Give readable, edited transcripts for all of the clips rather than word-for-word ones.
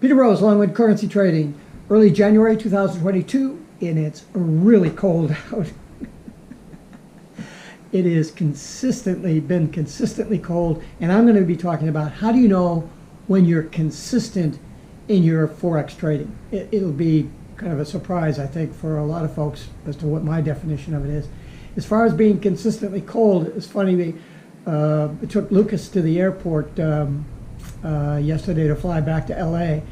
Peter Rose, Longwood Currency Trading, early January 2022, and it's really cold out. It has been consistently cold, and I'm going to be talking about how do you know when you're consistent in your Forex trading. It'll be kind of a surprise, I think, for a lot of folks as to what my definition of it is. As far as being consistently cold, it's funny, it took Lucas to the airport yesterday to fly back to LA,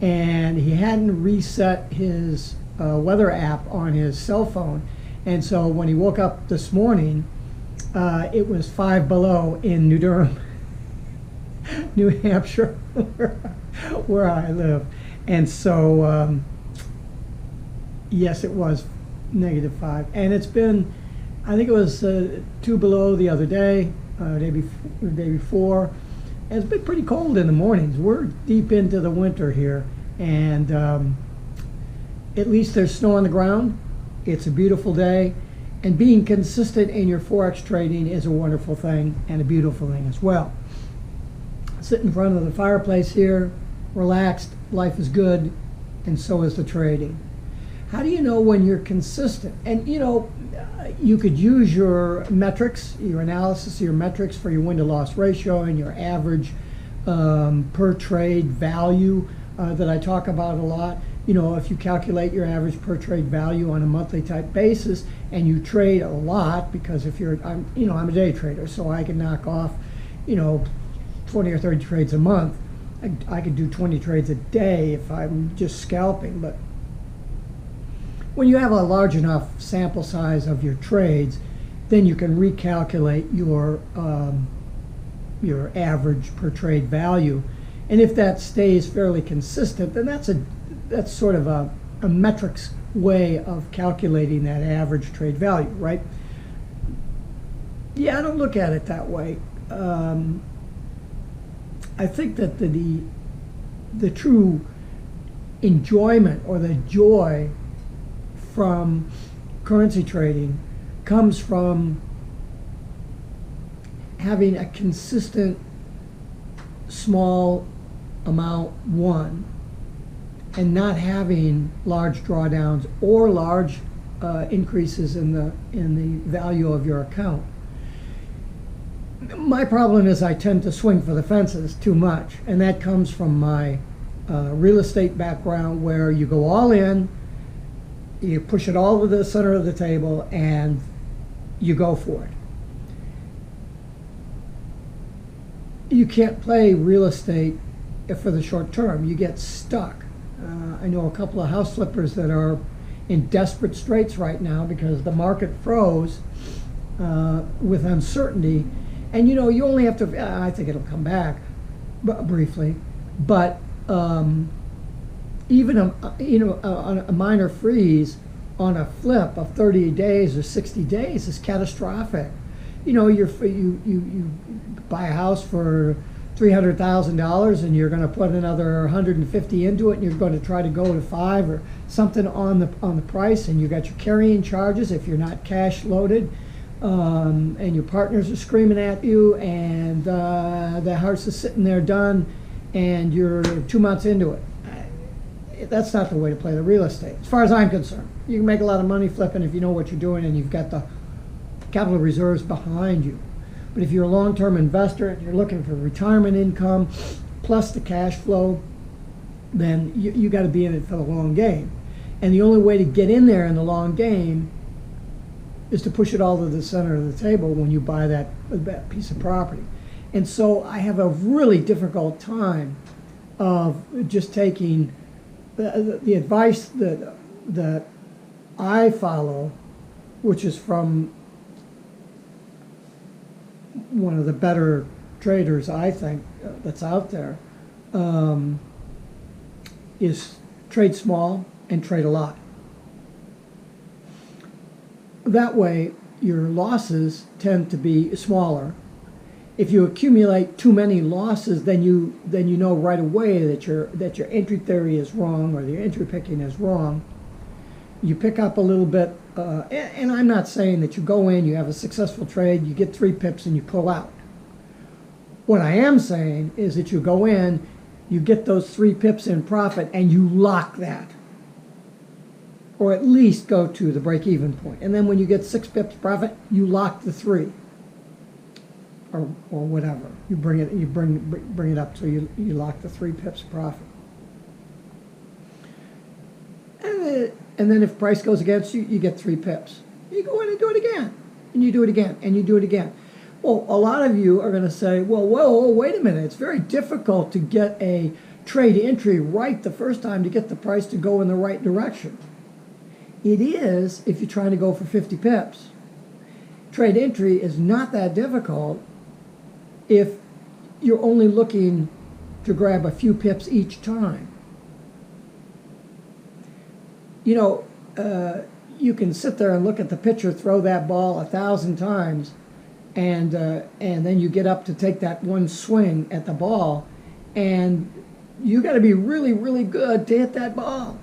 and he hadn't reset his weather app on his cell phone, and so when he woke up this morning, it was 5 below in New Durham, New Hampshire, where I live. And so yes, it was -5, and it's been, I think it was 2 below the other day, day before. And it's been pretty cold in the mornings. We're deep into the winter here, and at least there's snow on the ground. It's a beautiful day, and being consistent in your Forex trading is a wonderful thing and a beautiful thing as well. Sit in front of the fireplace here, relaxed, life is good, and so is the trading. How do you know when you're consistent? And you know, you could use your metrics, your analysis of your metrics for your win-to-loss ratio and your average per trade value that I talk about a lot. You know, if you calculate your average per trade value on a monthly type basis and you trade a lot, because if you're, I'm a day trader, so I can knock off, 20 or 30 trades a month. I could do 20 trades a day if I'm just scalping, but when you have a large enough sample size of your trades, then you can recalculate your average per trade value, and if that stays fairly consistent, then that's sort of a metrics way of calculating that average trade value, right? Yeah, I don't look at it that way. I think that the true enjoyment or the joy from currency trading comes from having a consistent small amount won and not having large drawdowns or large increases in the value of your account. My problem is I tend to swing for the fences too much, and that comes from my real estate background, where you go all in, you push it all to the center of the table, and you go for it. You can't play real estate for the short term. You get stuck. I know a couple of house flippers that are in desperate straits right now because the market froze with uncertainty. And you only have to, I think it'll come back briefly, but even a minor freeze on a flip of 30 days or 60 days is catastrophic. You buy a house for $300,000 and you're going to put another 150 into it, and you're going to try to go to 5 or something on the price, and you got your carrying charges if you're not cash loaded, and your partners are screaming at you, and the house is sitting there done, and you're 2 months into it. That's not the way to play the real estate, as far as I'm concerned. You can make a lot of money flipping if you know what you're doing and you've got the capital reserves behind you. But if you're a long-term investor and you're looking for retirement income plus the cash flow, then you got to be in it for the long game. And the only way to get in there in the long game is to push it all to the center of the table when you buy that piece of property. And so I have a really difficult time of just taking the advice that I follow, which is from one of the better traders, I think, that's out there, is trade small and trade a lot. That way, your losses tend to be smaller. If you accumulate too many losses, then you know right away that your entry theory is wrong, or your entry picking is wrong. You pick up a little bit, and I'm not saying that you go in, you have a successful trade, you get 3 pips, and you pull out. What I am saying is that you go in, you get those 3 pips in profit and you lock that. Or at least go to the break-even point. And then when you get 6 pips profit, you lock the 3. Or whatever. You bring it up so you lock the 3 pips profit. And then if price goes against you, you get 3 pips. You go in and do it again. And you do it again. And you do it again. Well, a lot of you are going to say, well, wait a minute. It's very difficult to get a trade entry right the first time to get the price to go in the right direction. It is if you're trying to go for 50 pips. Trade entry is not that difficult if you're only looking to grab a few pips each time. You know, you can sit there and look at the pitcher throw that ball 1,000 times, and then you get up to take that one swing at the ball, and you got to be really, really good to hit that ball.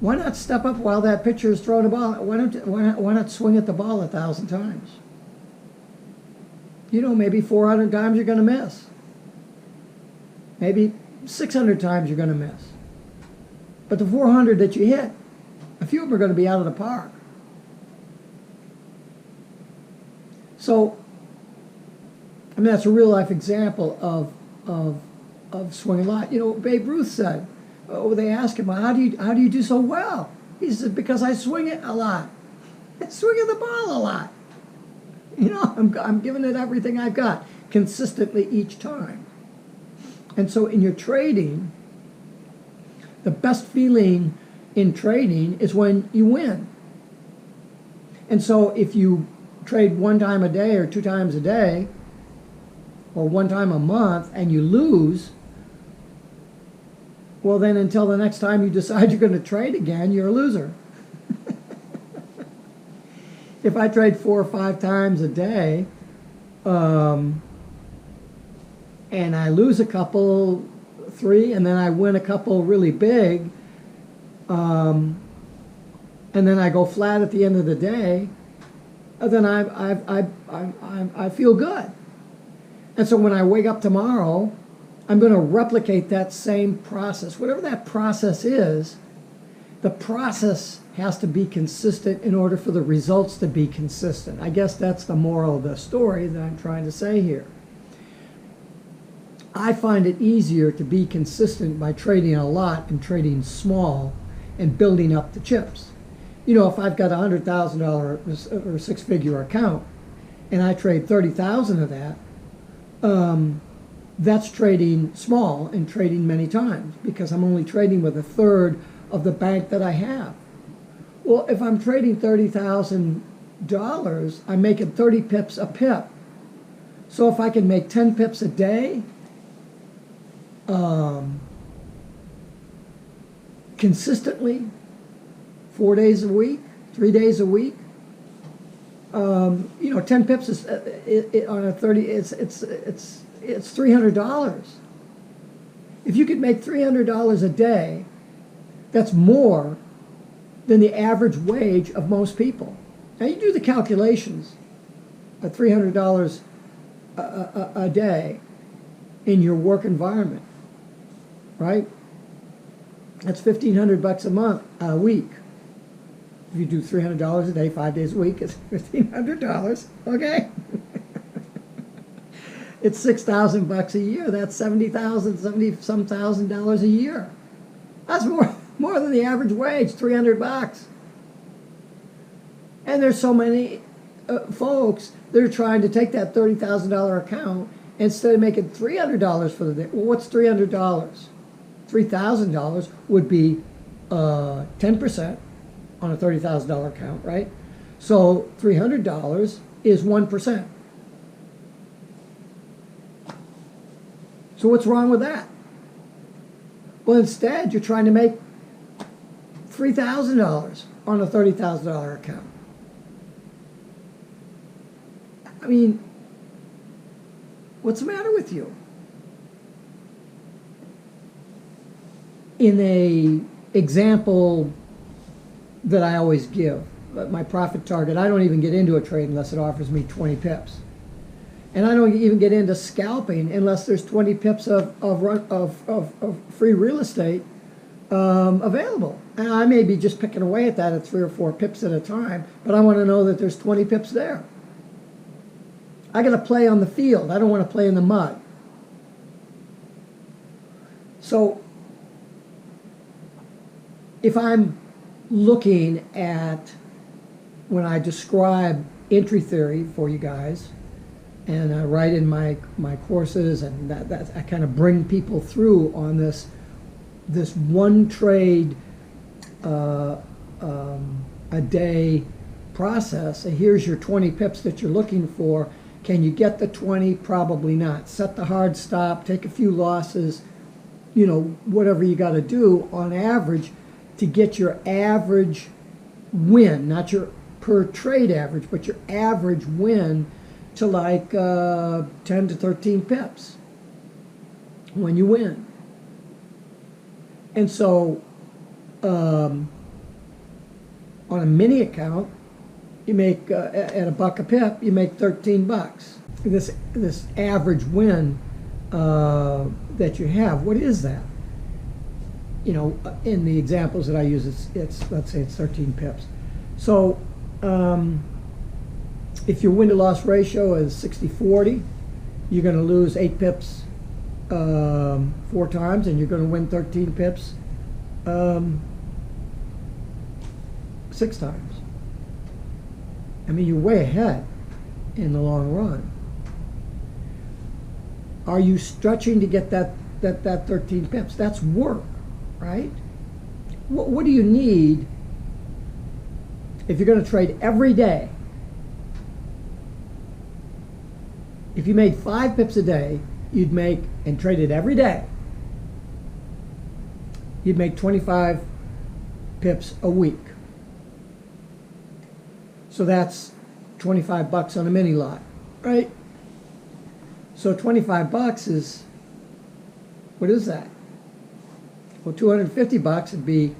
Why not step up while that pitcher is throwing a ball? Why not swing at the ball 1,000 times? You know, maybe 400 times you're going to miss. Maybe 600 times you're going to miss. But the 400 that you hit, a few of them are going to be out of the park. So, I mean, that's a real life example of swinging a lot. You know, Babe Ruth said, they asked him, how do you do so well? He said, because I swing it a lot. I swing the ball a lot. You know, I'm giving it everything I've got consistently each time. And so in your trading, the best feeling in trading is when you win. And so if you trade 1 time a day or 2 times a day or 1 time a month and you lose, well, then until the next time you decide you're going to trade again, you're a loser. If I trade 4 or 5 times a day, and I lose a couple, 3, and then I win a couple really big, and then I go flat at the end of the day, then I feel good. And so when I wake up tomorrow, I'm going to replicate that same process. Whatever that process is, the process has to be consistent in order for the results to be consistent. I guess that's the moral of the story that I'm trying to say here. I find it easier to be consistent by trading a lot and trading small and building up the chips. You know, if I've got a $100,000 or 6-figure account and I trade 30,000 of that, that's trading small and trading many times because I'm only trading with 1/3 of the bank that I have. Well, if I'm trading $30,000, I'm making 30 pips a pip. So if I can make 10 pips a day, consistently, 4 days a week, 3 days a week, you know, 10 pips is on a 30. It's $300. If you could make $300 a day, that's more than the average wage of most people. Now you do the calculations at $300 a day in your work environment, right? That's $1,500 a month, a week. If you do $300 a day, 5 days a week, it's $1,500, okay? It's $6,000 a year. That's $70,000 a year. That's more than the average wage, $300. And there's so many folks that are trying to take that $30,000 account instead of making $300 for the day. Well, what's $300? $3,000 would be 10% on a $30,000 account, right? So $300 is 1%. So what's wrong with that? Well, instead, you're trying to make $3,000 on a $30,000 account. I mean, what's the matter with you? In a example that I always give, my profit target, I don't even get into a trade unless it offers me 20 pips. And I don't even get into scalping unless there's 20 pips of free real estate available. And I may be just picking away at that at 3 or 4 pips at a time, but I want to know that there's 20 pips there. I got to play on the field. I don't want to play in the mud. So if I'm looking at, when I describe entry theory for you guys, and I write in my courses, and that I kind of bring people through on this one trade a day process. And here's your 20 pips that you're looking for. Can you get the 20? Probably not. Set the hard stop, take a few losses, you know, whatever you got to do on average to get your average win, not your per trade average, but your average win to like 10 to 13 pips when you win. And so on a mini account, you make at $1 a pip, you make 13 bucks. This average win that you have, what is that? You know, in the examples that I use, it's let's say it's 13 pips. So if your win-to-loss ratio is 60-40, you're going to lose 8 pips 4 times, and you're going to win 13 pips 6 times. I mean, you're way ahead in the long run. Are you stretching to get that 13 pips? That's work, right? What do you need if you're going to trade every day? If you made 5 pips a day, you'd make, and traded every day, you'd make 25 pips a week. So that's 25 bucks on a mini lot, right? So 25 bucks is, what is that? Well, 250 bucks would be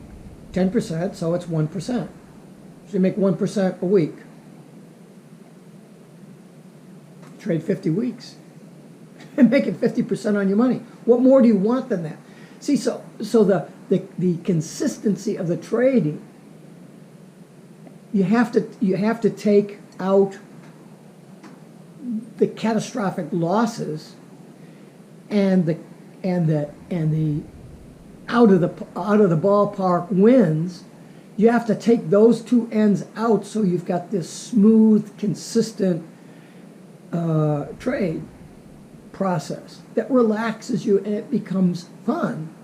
10%, so it's 1%. So you make 1% a week. Trade 50 weeks and making 50% on your money. What more do you want than that? See, so the consistency of the trading, you have to take out the catastrophic losses and the out of the ballpark wins. You have to take those two ends out so you've got this smooth, consistent trade process that relaxes you and it becomes fun.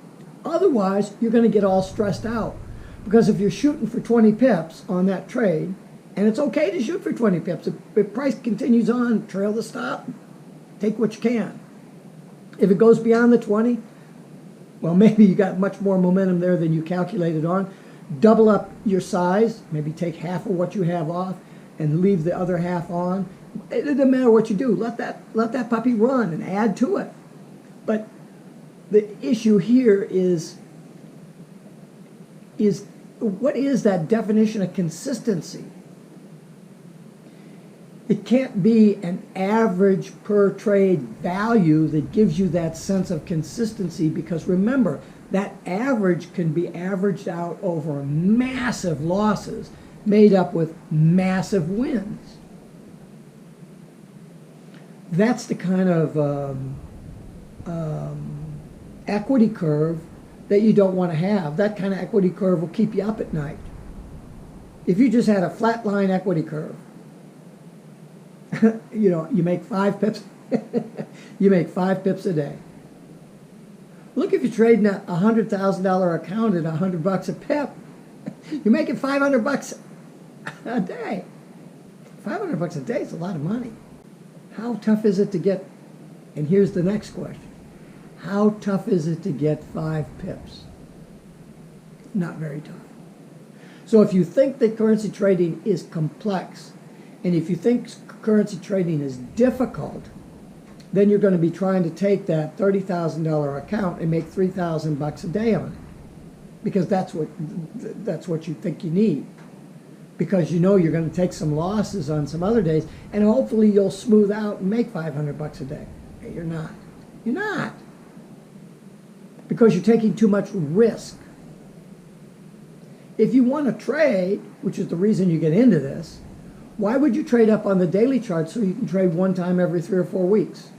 Otherwise, you're going to get all stressed out, because if you're shooting for 20 pips on that trade, and it's okay to shoot for 20 pips, if price continues on, trail the stop, take what you can. If it goes beyond the 20, well, maybe you got much more momentum there than you calculated on. Double up your size, maybe take half of what you have off and leave the other half on. It doesn't matter what you do. Let that puppy run and add to it. But the issue here is what is that definition of consistency? It can't be an average per trade value that gives you that sense of consistency, because remember, that average can be averaged out over massive losses made up with massive wins. That's the kind of equity curve that you don't want to have. That kind of equity curve will keep you up at night. If you just had a flat line equity curve, you know, you make 5 pips, you make 5 pips a day. Look, if you're trading a $100,000 account at $100 a pip, you're making 500 bucks a day. 500 bucks a day is a lot of money. How tough is it to get, and here's the next question, how tough is it to get 5 pips? Not very tough. So if you think that currency trading is complex, and if you think currency trading is difficult, then you're going to be trying to take that $30,000 account and make 3,000 bucks a day on it, because that's what you think you need. because you know you're going to take some losses on some other days, and hopefully you'll smooth out and make $500 a day. You're not. You're not. Because you're taking too much risk. If you want to trade, which is the reason you get into this, why would you trade up on the daily chart so you can trade one time every 3 or 4 weeks?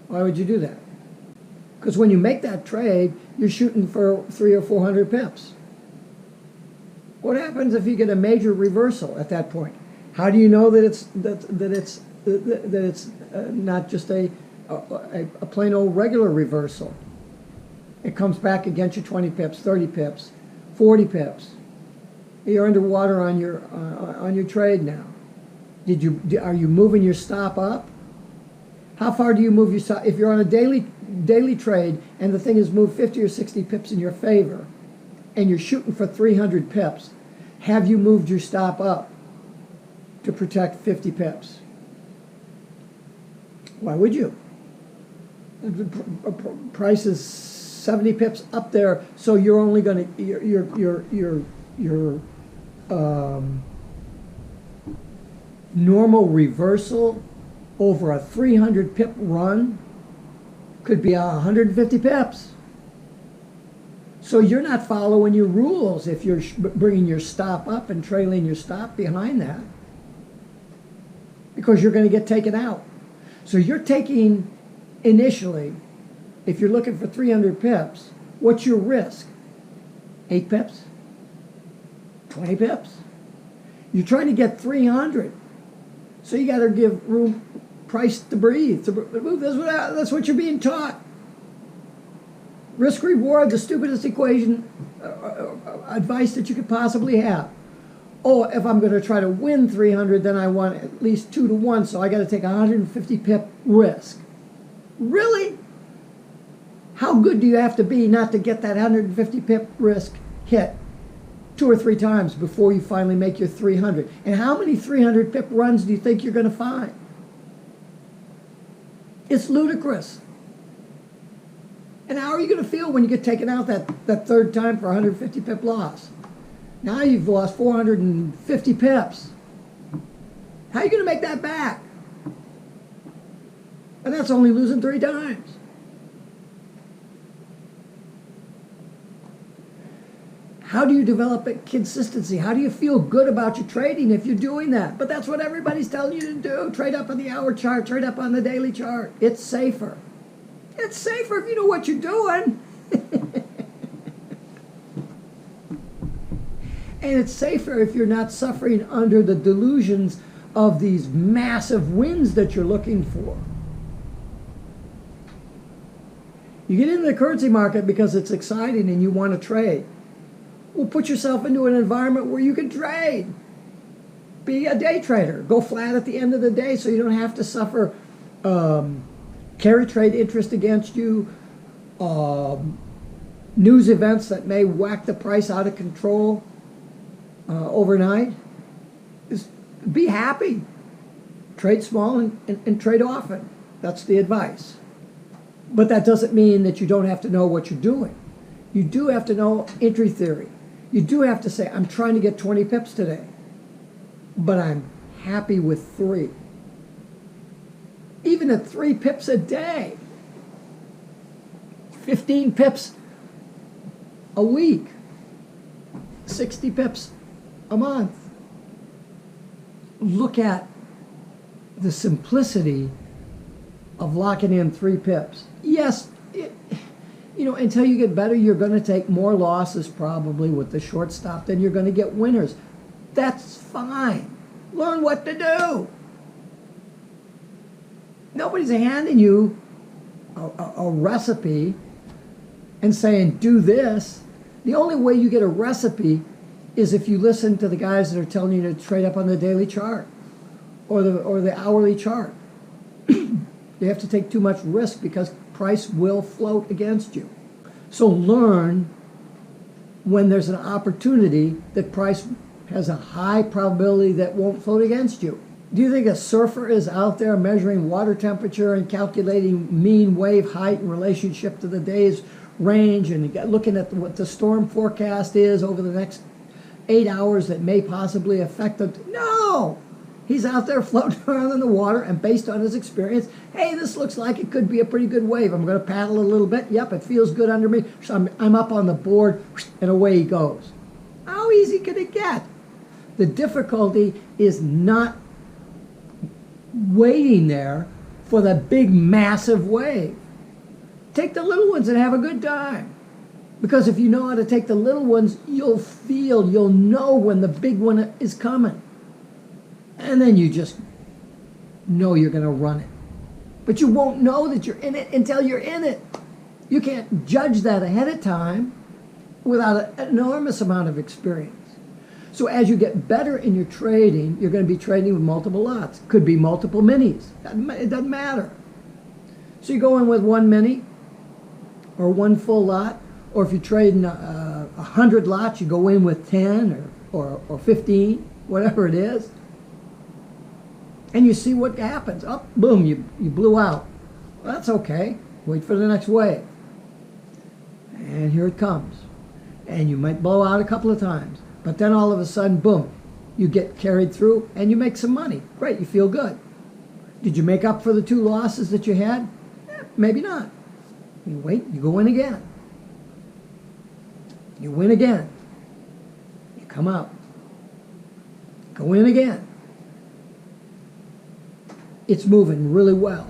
Why would you do that? Because when you make that trade, you're shooting for 300 or 400 pips. What happens if you get a major reversal at that point? How do you know that it's not just a plain old regular reversal? It comes back against you 20 pips, 30 pips, 40 pips. You're underwater on your trade now. Are you moving your stop up? How far do you move your stop? If you're on a daily trade and the thing has moved 50 or 60 pips in your favor, and you're shooting for 300 pips, have you moved your stop up to protect 50 pips? Why would you? The price is 70 pips up there, so you're only going to your normal reversal over a 300 pip run could be 150 pips. So you're not following your rules if you're bringing your stop up and trailing your stop behind that, because you're going to get taken out. So you're taking initially, if you're looking for 300 pips, what's your risk? 8 pips? 20 pips? You're trying to get 300. So you got to give price to breathe. That's what you're being taught. Risk reward, the stupidest equation, advice that you could possibly have. Oh, if I'm going to try to win 300, then I want at least 2 to 1, so I got to take 150 pip risk. Really? How good do you have to be not to get that 150 pip risk hit 2 or 3 times before you finally make your 300? And how many 300 pip runs do you think you're going to find? It's ludicrous. And how are you going to feel when you get taken out that third time for 150 pip loss? Now you've lost 450 pips. How are you going to make that back? And that's only losing 3 times. How do you develop a consistency? How do you feel good about your trading if you're doing that? But that's what everybody's telling you to do. Trade up on the hour chart, trade up on the daily chart. It's safer. It's safer if you know what you're doing. And it's safer if you're not suffering under the delusions of these massive wins that you're looking for. You get into the currency market because it's exciting and you want to trade. Well, put yourself into an environment where you can trade. Be a day trader. Go flat at the end of the day so you don't have to suffer carry trade interest against you, news events that may whack the price out of control overnight. Just be happy. Trade small and trade often. That's the advice. But that doesn't mean that you don't have to know what you're doing. You do have to know entry theory. You do have to say, I'm trying to get 20 pips today, but I'm happy with 3. Even at 3 pips a day, 15 pips a week, 60 pips a month. Look at the simplicity of locking in 3 pips. Yes, until you get better, you're going to take more losses probably with the short stop than you're going to get winners. That's fine. Learn what to do. Nobody's handing you a recipe and saying, do this. The only way you get a recipe is if you listen to the guys that are telling you to trade up on the daily chart or the hourly chart. You have to take too much risk because price will float against you. So learn when there's an opportunity that price has a high probability that won't float against you. Do you think a surfer is out there measuring water temperature and calculating mean wave height in relationship to the day's range and looking at what the storm forecast is over the next 8 hours that may possibly affect them. No! He's out there floating around in the water, and based on his experience, hey, this looks like it could be a pretty good wave. I'm going to paddle a little bit. Yep, it feels good under me. So I'm up on the board, and away he goes. How easy can it get? The difficulty is not waiting there for the big, massive wave. Take the little ones and have a good time. Because if you know how to take the little ones, you'll know when the big one is coming. And then you just know you're going to run it. But you won't know that you're in it until you're in it. You can't judge that ahead of time without an enormous amount of experience. So as you get better in your trading, you're going to be trading with multiple lots. Could be multiple minis. It doesn't matter. So you go in with one mini or one full lot, or if you're trading 100 lots, you go in with 10 or 15, whatever it is. And you see what happens. Oh, boom, you blew out. Well, that's okay. Wait for the next wave. And here it comes. And you might blow out a couple of times. But then all of a sudden, boom, you get carried through and you make some money. Great, you feel good. Did you make up for the 2 losses that you had? Maybe not. You wait, you go in again. You win again. You come out. Go in again. It's moving really well.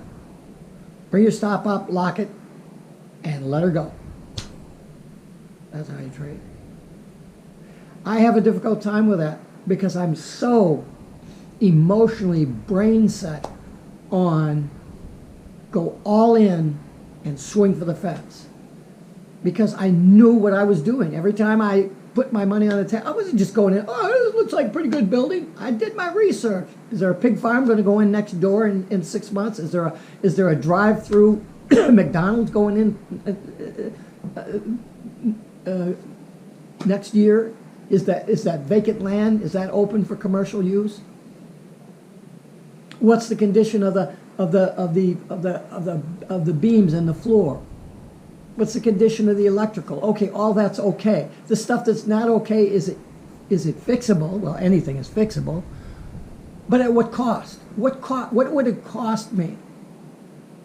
Bring your stop up, lock it, and let her go. That's how you trade. I have a difficult time with that because I'm so emotionally brain set on go all in and swing for the fence. Because I knew what I was doing. Every time I put my money on the table, I wasn't just going in, oh, this looks like a pretty good building. I did my research. Is there a pig farm going to go in next door in 6 months? Is there a drive-through McDonald's going in next year? Is that vacant land? Is that open for commercial use? What's the condition of the beams in the floor? What's the condition of the electrical? Okay, all that's okay. The stuff that's not okay, is it fixable? Well, anything is fixable. But at what cost? What would it cost me?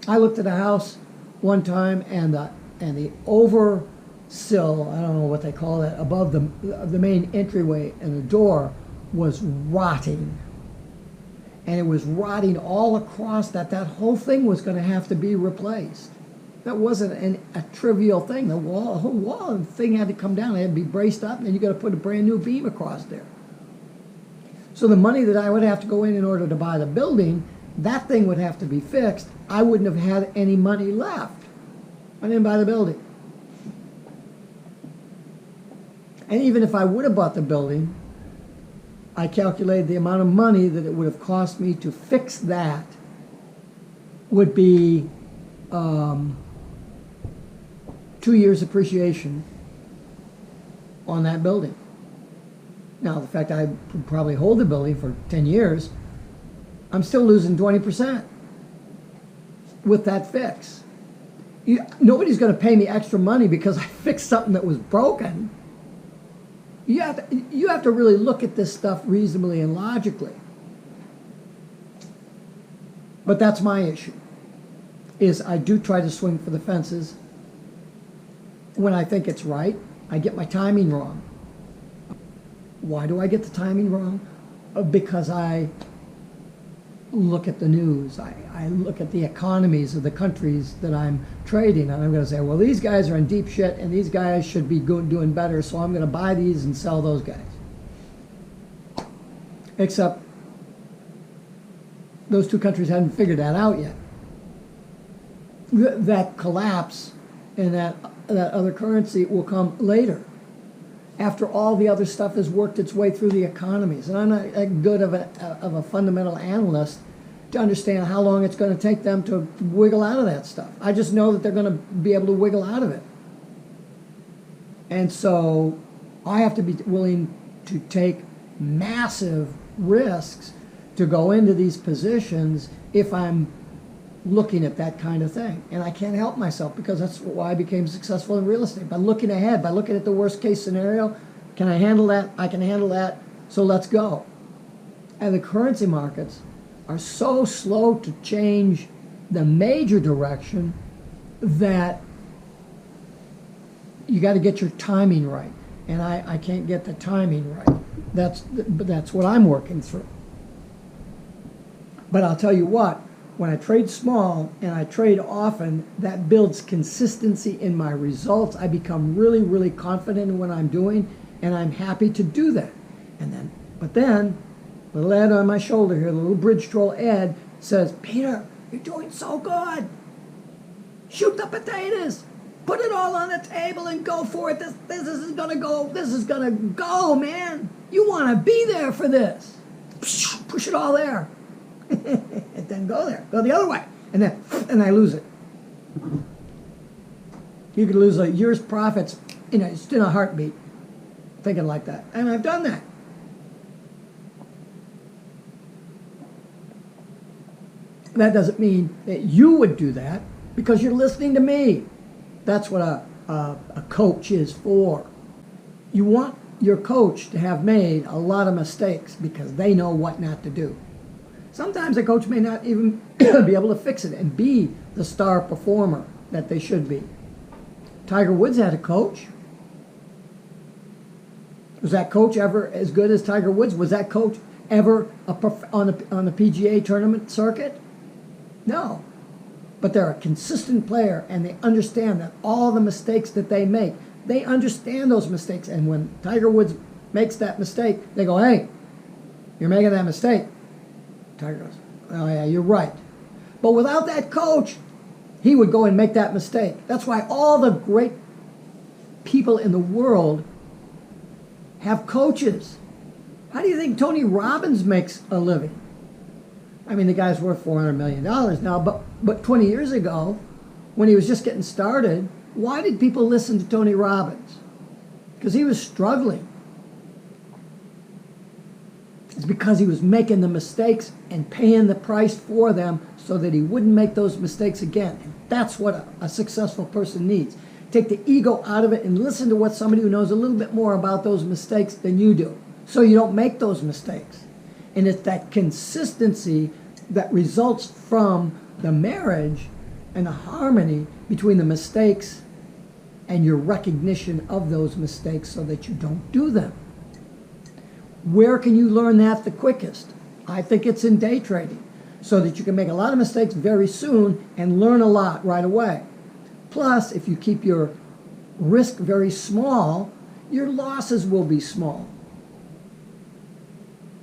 I looked at a house one time, and the over sill, I don't know what they call that, above the main entryway and the door was rotting. And it was rotting all across that whole thing was going to have to be replaced. That wasn't a trivial thing. The whole wall and the thing had to come down. It had to be braced up, and then you got to put a brand new beam across there. So the money that I would have to go in order to buy the building, that thing would have to be fixed. I wouldn't have had any money left. I didn't buy the building. And even if I would have bought the building, I calculated the amount of money that it would have cost me to fix that would be 2 years appreciation on that building. Now, the fact I would probably hold the building for 10 years, I'm still losing 20% with that fix. Nobody's going to pay me extra money because I fixed something that was broken. You have to really look at this stuff reasonably and logically. But that's my issue, is I do try to swing for the fences when I think it's right. I get my timing wrong. Why do I get the timing wrong? Because I look at the news. I look at the economies of the countries that I'm trading, and I'm going to say, well, these guys are in deep shit, and these guys should be doing better, so I'm going to buy these and sell those guys. Except those two countries haven't figured that out yet. That collapse in that other currency will come later, after all the other stuff has worked its way through the economies. And I'm not that good of a fundamental analyst to understand how long it's going to take them to wiggle out of that stuff. I just know that they're going to be able to wiggle out of it. And so I have to be willing to take massive risks to go into these positions if I'm looking at that kind of thing. And I can't help myself, because that's why I became successful in real estate. By looking ahead, by looking at the worst case scenario, Can I handle that? I can handle that. So let's go. And the currency markets are so slow to change the major direction that you got to get your timing right. And I can't get the timing right. That's what I'm working through. But I'll tell you what, when I trade small and I trade often, that builds consistency in my results. I become really, really confident in what I'm doing, and I'm happy to do that. But then, little Ed on my shoulder here, the little bridge troll Ed, says, Peter, you're doing so good. Shoot the potatoes. Put it all on the table and go for it. This is gonna go. This is gonna go, man. You want to be there for this. Push it all there. And then go there. Go the other way. And I lose it. You could lose a year's profits just in a heartbeat, thinking like that. And I've done that. That doesn't mean that you would do that because you're listening to me. That's what a coach is for. You want your coach to have made a lot of mistakes because they know what not to do. Sometimes a coach may not even be able to fix it and be the star performer that they should be. Tiger Woods had a coach. Was that coach ever as good as Tiger Woods? Was that coach ever on the PGA tournament circuit? No. But they're a consistent player, and they understand that all the mistakes that they make, they understand those mistakes. And when Tiger Woods makes that mistake, they go, hey, you're making that mistake. Tiger goes, oh yeah, you're right. But without that coach, he would go and make that mistake. That's why all the great people in the world have coaches. How do you think Tony Robbins makes a living? I mean, the guy's worth $400 million now, but 20 years ago, when he was just getting started, why did people listen to Tony Robbins? Because he was struggling. It's because he was making the mistakes and paying the price for them so that he wouldn't make those mistakes again. And that's what a successful person needs. Take the ego out of it and listen to what somebody who knows a little bit more about those mistakes than you do, so you don't make those mistakes. And it's that consistency that results from the marriage and the harmony between the mistakes and your recognition of those mistakes so that you don't do them. Where can you learn that the quickest? I think it's in day trading, so that you can make a lot of mistakes very soon and learn a lot right away. Plus, if you keep your risk very small, your losses will be small.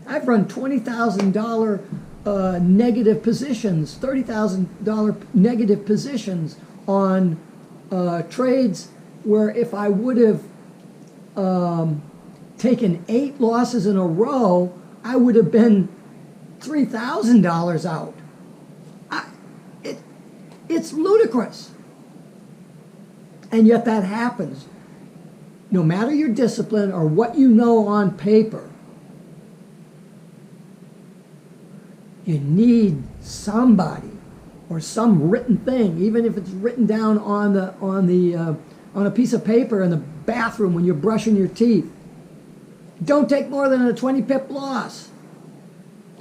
I've run $20,000 negative positions, $30,000 negative positions on trades where if I would have taken 8 losses in a row, I would have been $3,000 out. It's ludicrous. And yet that happens. No matter your discipline or what you know on paper, you need somebody or some written thing, even if it's written down on a piece of paper in the bathroom when you're brushing your teeth. Don't take more than a 20 pip loss.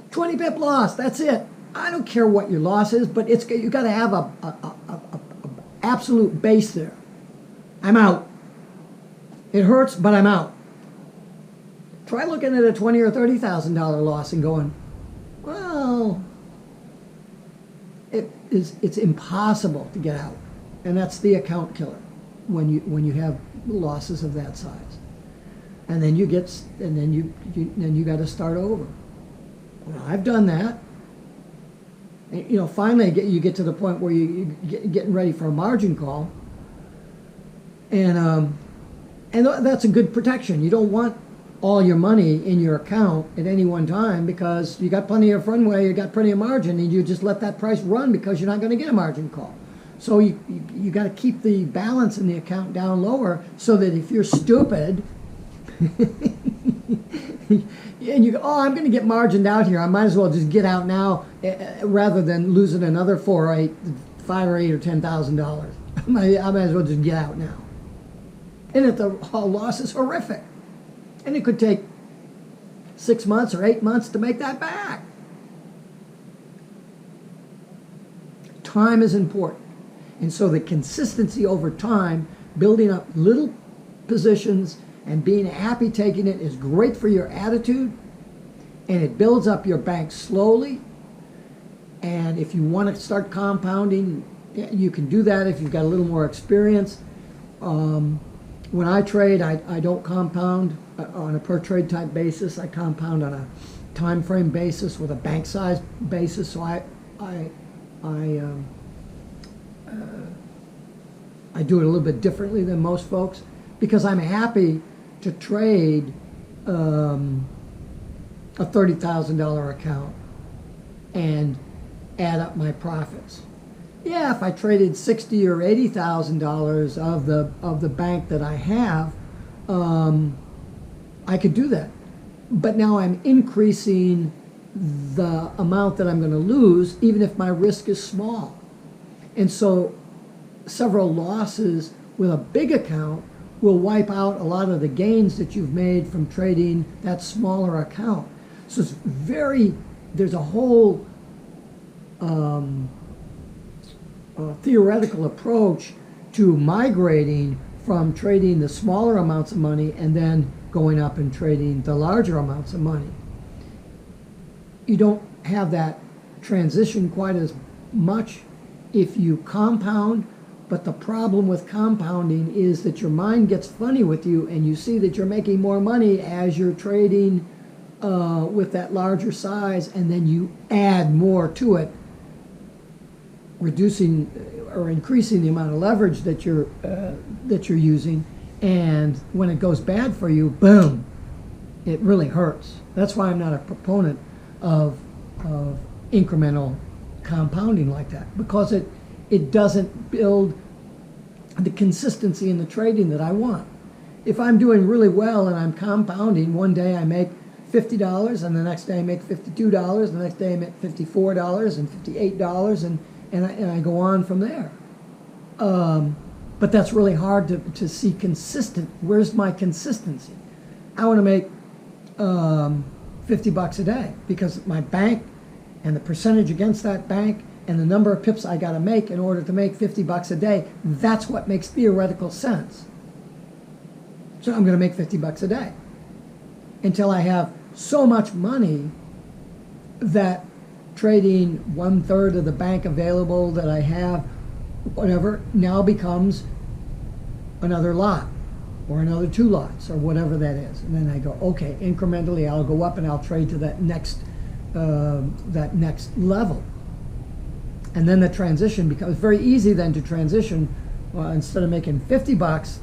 20 pip loss, that's it. I don't care what your loss is, but you got to have a absolute base there. I'm out. It hurts, but I'm out. Try looking at a $20,000 or $30,000 loss and going, well, it's impossible to get out, and that's the account killer when you have losses of that size. And then you got to start over. Well, I've done that. And, finally you get to the point where you getting ready for a margin call, and that's a good protection. You don't want all your money in your account at any one time because you got plenty of runway, you got plenty of margin, and you just let that price run because you're not going to get a margin call. So you got to keep the balance in the account down lower so that if you're stupid and you go, oh, I'm going to get margined out here, I might as well just get out now rather than losing another $5 or $8 or $10,000. I might as well just get out now. And if the loss is horrific, And it could take 6 months or 8 months to make that back. Time is important. And so the consistency over time, building up little positions and being happy taking it is great for your attitude, and it builds up your bank slowly. And if you want to start compounding, you can do that if you've got a little more experience. When I trade, I don't compound on a per trade type basis. I compound on a time frame basis with a bank size basis. So I do it a little bit differently than most folks because I'm happy to trade a $30,000 account and add up my profits. Yeah, if I traded $60,000 or $80,000 of the bank that I have, I could do that. But now I'm increasing the amount that I'm going to lose, even if my risk is small. And so several losses with a big account will wipe out a lot of the gains that you've made from trading that smaller account. So it's there's a whole theoretical approach to migrating from trading the smaller amounts of money and then going up and trading the larger amounts of money. You don't have that transition quite as much if you compound, but the problem with compounding is that your mind gets funny with you and you see that you're making more money as you're trading with that larger size, and then you add more to it, reducing or increasing the amount of leverage that you're using, and when it goes bad for you, boom, it really hurts. That's why I'm not a proponent of incremental compounding like that, because it doesn't build the consistency in the trading that I want. If I'm doing really well and I'm compounding, one day I make $50 and the next day I make $52, the next day I make $54 and $58 and I go on from there. But that's really hard to see consistent. Where's my consistency? I want to make $50 a day because my bank and the percentage against that bank and the number of pips I got to make in order to make $50 a day, that's what makes theoretical sense. So I'm going to make $50 a day until I have so much money that trading 1/3 of the bank available that I have, whatever, now becomes another lot or another 2 lots or whatever that is. And then I go, okay, incrementally I'll go up and I'll trade to that next level. And then the transition becomes very easy then to transition. Well, instead of making $50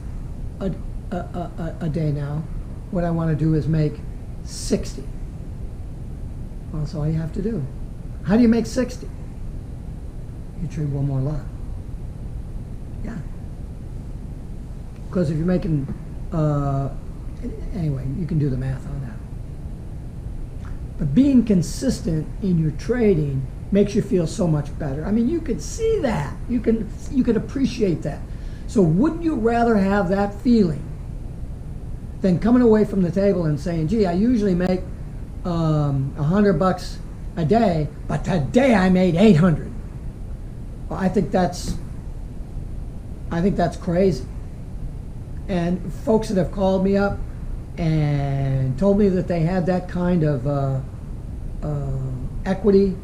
a day now, what I want to do is make 60. Well, that's all you have to do. How do you make 60? You trade one more lot. Yeah. Because if you're making, anyway, you can do the math on that. But being consistent in your trading makes you feel so much better. I mean, you could see that. You could appreciate that. So wouldn't you rather have that feeling than coming away from the table and saying, gee, I usually make $100 a day, but today I made 800. Well, I think that's crazy. And folks that have called me up and told me that they had that kind of equity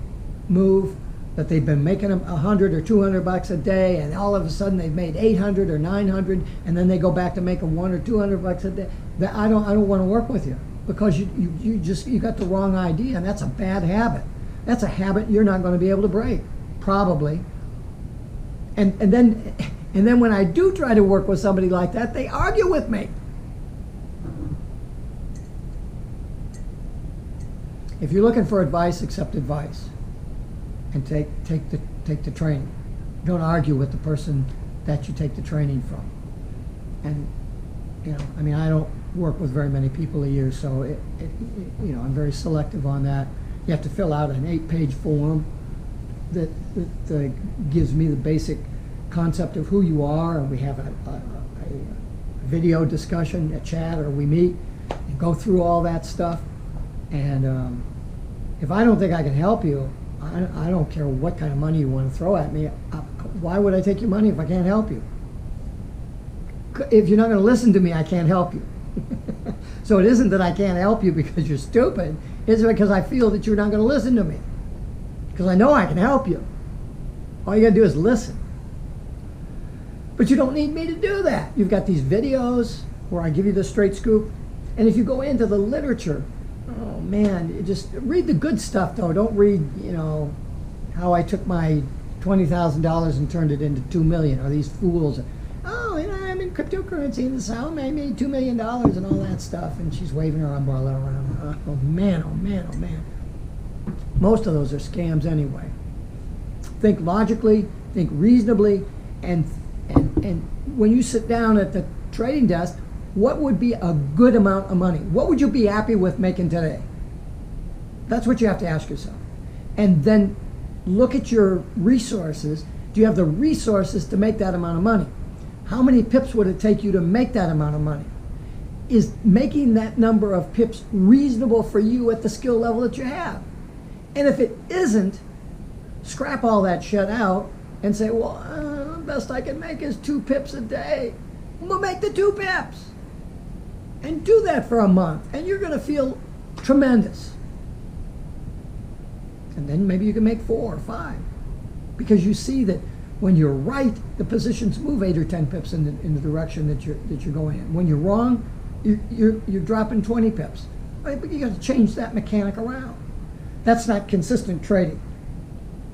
move, that they've been making them $100 or $200 a day, and all of a sudden they've made 800 or 900, and then they go back to making $100 or $200 a day. That I don't want to work with you, because you got the wrong idea, and that's a bad habit. That's a habit you're not going to be able to break, probably. And then when I do try to work with somebody like that, they argue with me. If you're looking for advice, accept advice, and take the training. Don't argue with the person that you take the training from. And I mean, I don't work with very many people a year, so I'm very selective on that. You have to fill out an 8-page form that gives me the basic concept of who you are, and we have a video discussion, a chat, or we meet, and go through all that stuff. And if I don't think I can help you, I don't care what kind of money you want to throw at me. Why would I take your money if I can't help you? If you're not going to listen to me, I can't help you. So it isn't that I can't help you because you're stupid. It's because I feel that you're not going to listen to me. Because I know I can help you. All you got to do is listen. But you don't need me to do that. You've got these videos where I give you the straight scoop. And if you go into the literature, oh man, you just read the good stuff though. Don't read, how I took my $20,000 and turned it into $2 million, or these fools. Oh, I'm in cryptocurrency in the South. I made $2 million and all that stuff. And she's waving her umbrella around. Oh man, oh man, oh man. Most of those are scams anyway. Think logically, think reasonably, and when you sit down at the trading desk, what would be a good amount of money? What would you be happy with making today? That's what you have to ask yourself. And then look at your resources. Do you have the resources to make that amount of money? How many pips would it take you to make that amount of money? Is making that number of pips reasonable for you at the skill level that you have? And if it isn't, scrap all that shit out and say, well, the best I can make is 2 pips a day. We'll make the 2 pips. And do that for a month, and you're going to feel tremendous. And then maybe you can make 4 or 5. Because you see that when you're right, the positions move 8 or 10 pips in the direction that you're going in. When you're wrong, you're dropping 20 pips. Right? But you got to change that mechanic around. That's not consistent trading.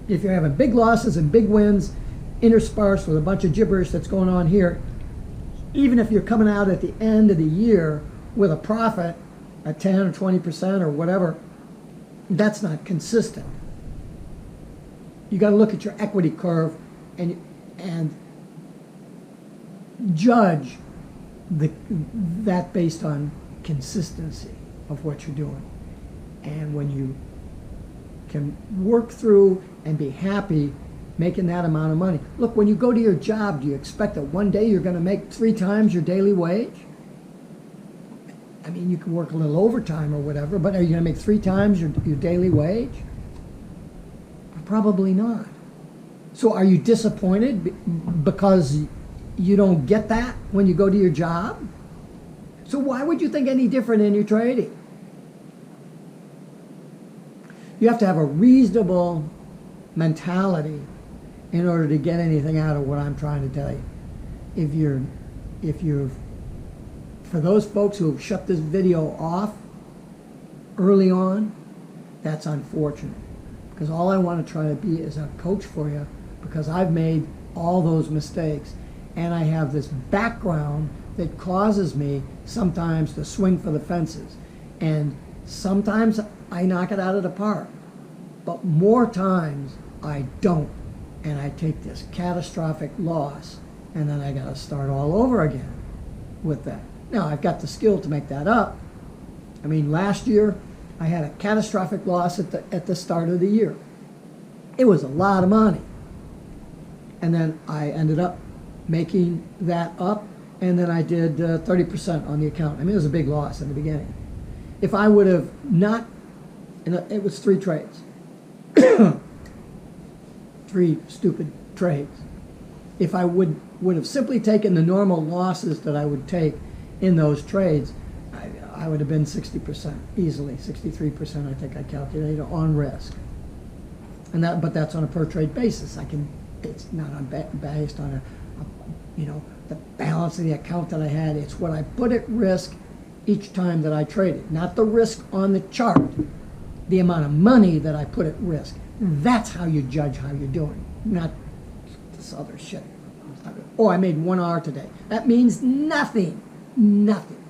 If you're having big losses and big wins interspersed with a bunch of gibberish that's going on here, even if you're coming out at the end of the year with a profit at 10 or 20% or whatever, that's not consistent. You got to look at your equity curve and judge that based on consistency of what you're doing. And when you can work through and be happy making that amount of money. Look, when you go to your job, do you expect that one day you're going to make 3 times your daily wage? I mean, you can work a little overtime or whatever, but are you going to make 3 times your daily wage? Probably not. So are you disappointed because you don't get that when you go to your job? So why would you think any different in your trading? You have to have a reasonable mentality in order to get anything out of what I'm trying to tell you. If you're, for those folks who have shut this video off early on, that's unfortunate. Because all I want to try to be is a coach for you, because I've made all those mistakes. And I have this background that causes me sometimes to swing for the fences. And sometimes I knock it out of the park. But more times I don't. And I take this catastrophic loss. And then I got to start all over again with that. Now, I've got the skill to make that up. I mean, last year I had a catastrophic loss at the start of the year. It was a lot of money. And then I ended up making that up, and then I did 30% on the account. I mean, it was a big loss in the beginning. If I would have not, it was 3 trades. 3 stupid trades. If I would have simply taken the normal losses that I would take in those trades, I would have been 60% easily, 63% I think I calculated on risk. And but that's on a per trade basis. It's not based on the balance of the account that I had. It's what I put at risk each time that I traded, not the risk on the chart, the amount of money that I put at risk. That's how you judge how you're doing, not this other shit. Oh, I made 1 R today. That means nothing. Nothing.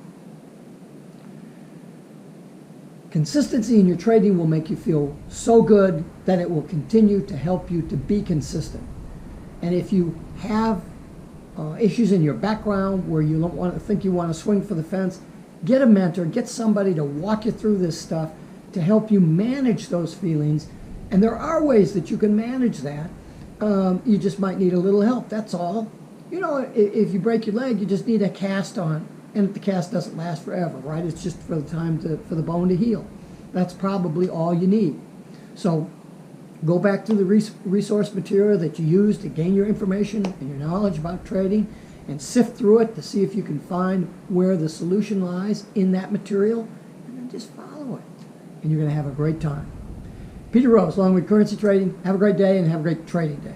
Consistency in your trading will make you feel so good that it will continue to help you to be consistent. And if you have issues in your background where you don't want to think you want to swing for the fence, get a mentor, get somebody to walk you through this stuff to help you manage those feelings. And there are ways that you can manage that. You just might need a little help, that's all. If you break your leg, you just need a cast on. and the cast doesn't last forever, right? It's just for the time for the bone to heal. That's probably all you need. So go back to the resource material that you use to gain your information and your knowledge about trading, and sift through it to see if you can find where the solution lies in that material, and then just follow it. And you're going to have a great time. Peter Rose, Longwood Currency Trading. Have a great day and have a great trading day.